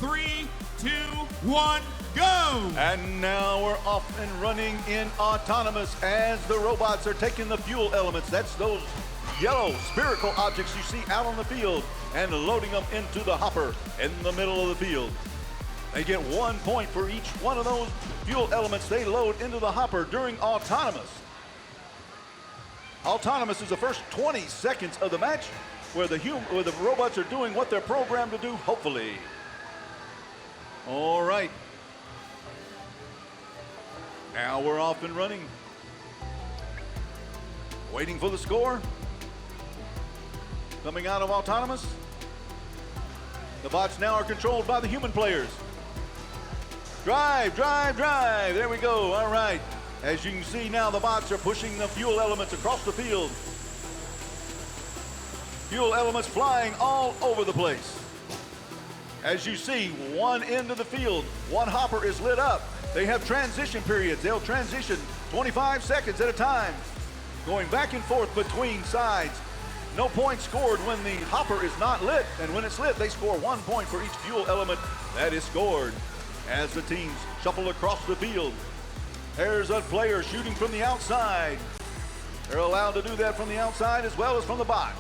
3, 2, 1, go! And now we're off and running in autonomous as the robots are taking the fuel elements. That's those yellow spherical objects you see out on the field and loading them into the hopper in the middle of the field. They get 1 point for each one of those fuel elements they load into the hopper during autonomous. Autonomous is the first 20 seconds of the match where the robots are doing what they're programmed to do, hopefully. All right. Now we're off and running. Waiting for the score. Coming out of autonomous. The bots now are controlled by the human players. Drive, drive, drive. There we go. All right. As you can see now, the bots are pushing the fuel elements across the field. Fuel elements flying all over the place. As you see, one end of the field, one hopper is lit up. They have transition periods. They'll transition 25 seconds at a time, going back and forth between sides. No points scored when the hopper is not lit, and when it's lit, they score 1 point for each fuel element that is scored. As the teams shuffle across the field, there's a player shooting from the outside. They're allowed to do that from the outside as well as from the box.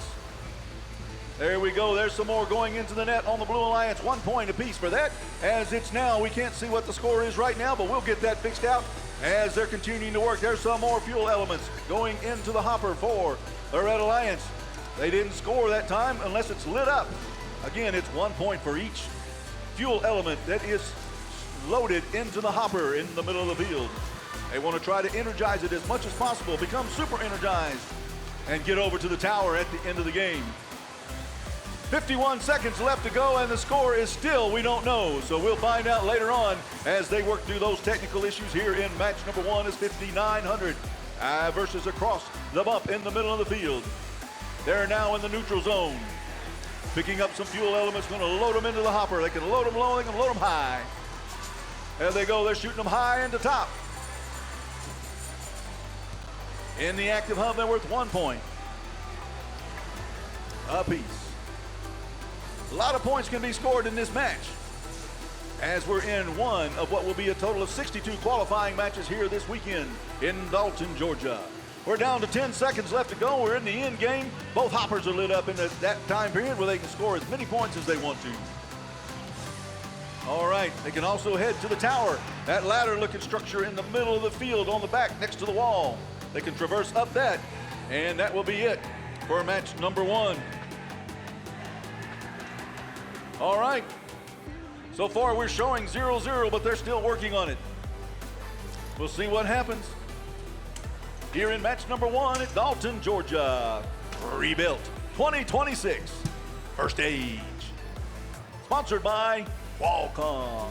There we go. There's some more going into the net on the Blue Alliance. 1 point apiece for that. As it's now, we can't see what the score is right now, but we'll get that fixed out as they're continuing to work. There's some more fuel elements going into the hopper for the Red Alliance. They didn't score that time unless it's lit up. Again, it's 1 point for each fuel element that is loaded into the hopper in the middle of the field. They want to try to energize it as much as possible, become super energized, and get over to the tower at the end of the game. 51 seconds left to go, and the score is still, we don't know. So we'll find out later on as they work through those technical issues here in match number 1 is 5,900 versus across the bump in the middle of the field. They're now in the neutral zone. Picking up some fuel elements, going to load them into the hopper. They can load them low, they can load them high. There they go, they're shooting them high into top. In the active hub, they're worth 1 point apiece. A lot of points can be scored in this match, as we're in one of what will be a total of 62 qualifying matches here this weekend in Dalton, Georgia. We're down to 10 seconds left to go. We're in the end game. Both hoppers are lit up in that time period where they can score as many points as they want to. All right, they can also head to the tower, that ladder-looking structure in the middle of the field on the back next to the wall. They can traverse up that, and that will be it for match number 1. All right, so far we're showing 0-0, but they're still working on it. We'll see what happens here in match number 1 at Dalton, Georgia. Rebuilt 2026, First Age. Sponsored by Qualcomm.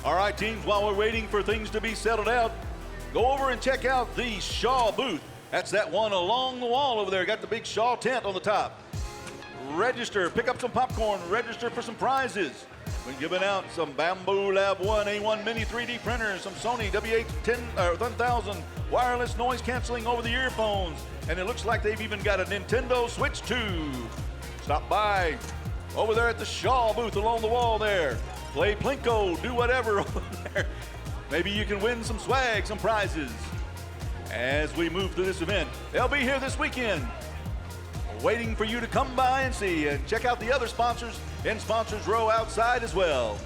All right, teams, while we're waiting for things to be settled out, go over and check out the Shaw booth. That's that one along the wall over there. Got the big Shaw tent on the top. Register, pick up some popcorn, register for some prizes. We're giving out some Bamboo Lab 1 A1 Mini 3D printers, some Sony W8-1000 wireless noise canceling over the earphones, and it looks like they've even got a Nintendo Switch 2. Stop by over there at the Shaw booth along the wall there. Play Plinko, do whatever over there. Maybe you can win some swag, some prizes as we move through this event. They'll be here this weekend, waiting for you to come by and see, and check out the other sponsors in Sponsors Row outside as well.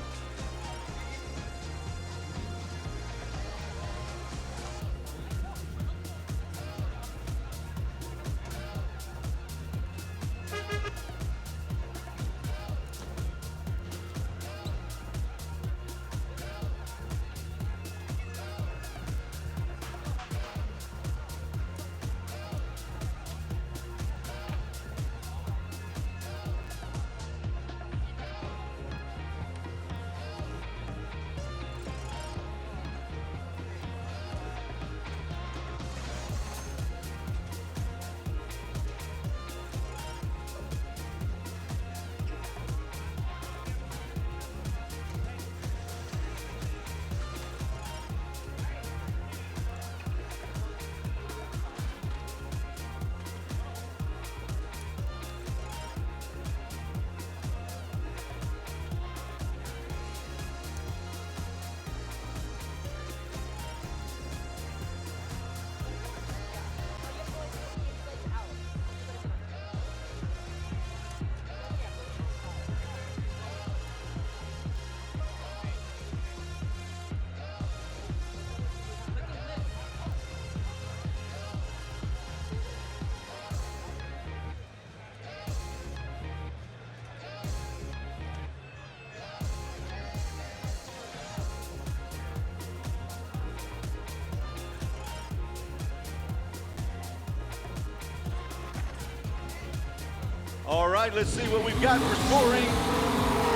All right, let's see what we've got for scoring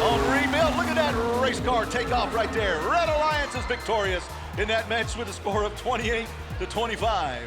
on rebuild. Look at that race car take off right there. Red Alliance is victorious in that match with a score of 28-25.